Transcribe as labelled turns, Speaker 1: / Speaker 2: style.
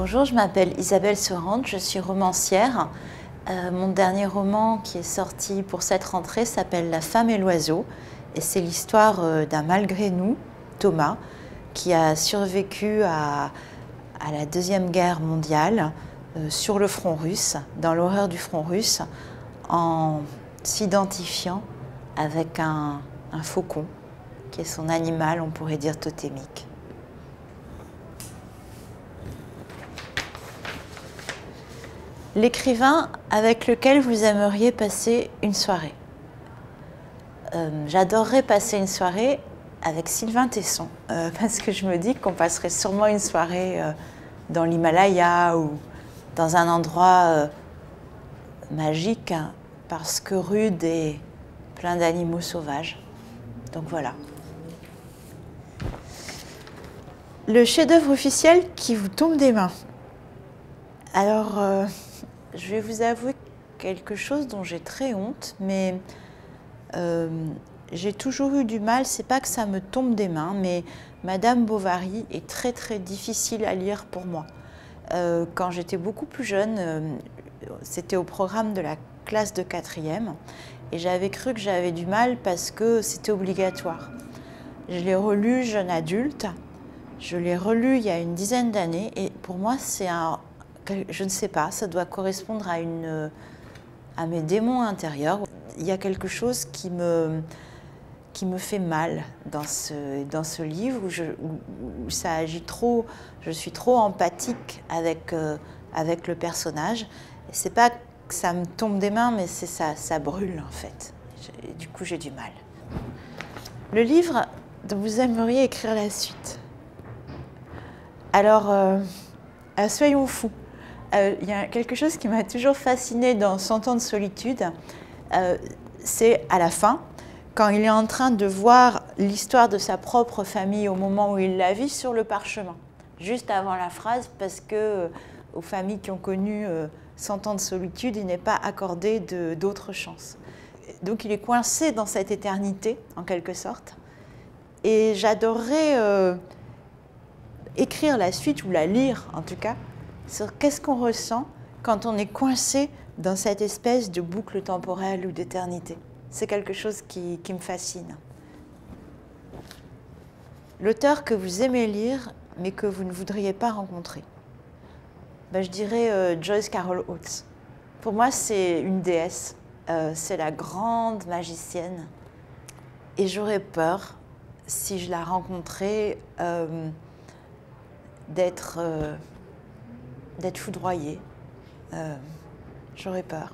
Speaker 1: Bonjour, je m'appelle Isabelle Sorante, je suis romancière. Mon dernier roman qui est sorti pour cette rentrée s'appelle La femme et l'oiseau et c'est l'histoire d'un malgré nous, Thomas, qui a survécu à la Deuxième Guerre mondiale sur le front russe, dans l'horreur du front russe, en s'identifiant avec un faucon, qui est son animal, on pourrait dire totémique. L'écrivain avec lequel vous aimeriez passer une soirée. J'adorerais passer une soirée avec Sylvain Tesson, parce que je me dis qu'on passerait sûrement une soirée dans l'Himalaya ou dans un endroit magique, parce que rude et plein d'animaux sauvages. Donc voilà. Le chef-d'œuvre officiel qui vous tombe des mains. Alors, je vais vous avouer quelque chose dont j'ai très honte, mais j'ai toujours eu du mal, c'est pas que ça me tombe des mains, mais Madame Bovary est très très difficile à lire pour moi. Quand j'étais beaucoup plus jeune, c'était au programme de la classe de 4e, et j'avais cru que j'avais du mal parce que c'était obligatoire. Je l'ai relu jeune adulte, je l'ai relu il y a une dizaine d'années, et pour moi c'est je ne sais pas, ça doit correspondre à mes démons intérieurs. Il y a quelque chose qui me fait mal dans ce livre, où ça agit trop, je suis trop empathique avec le personnage. C'est pas que ça me tombe des mains, mais ça brûle en fait. Du coup, j'ai du mal. Le livre dont vous aimeriez écrire la suite. Alors, soyons fous. Il y a quelque chose qui m'a toujours fascinée dans 100 ans de solitude, c'est à la fin, quand il est en train de voir l'histoire de sa propre famille au moment où il la vit sur le parchemin, juste avant la phrase, parce que aux familles qui ont connu 100 ans de solitude, il n'est pas accordé d'autre chance. Donc il est coincé dans cette éternité, en quelque sorte, et j'adorerais écrire la suite, ou la lire en tout cas, sur qu'est-ce qu'on ressent quand on est coincé dans cette espèce de boucle temporelle ou d'éternité. C'est quelque chose qui me fascine. L'auteur que vous aimez lire, mais que vous ne voudriez pas rencontrer. Je dirais Joyce Carol Oates. Pour moi, c'est une déesse. C'est la grande magicienne. Et j'aurais peur, si je la rencontrais, d'être foudroyée. J'aurais peur.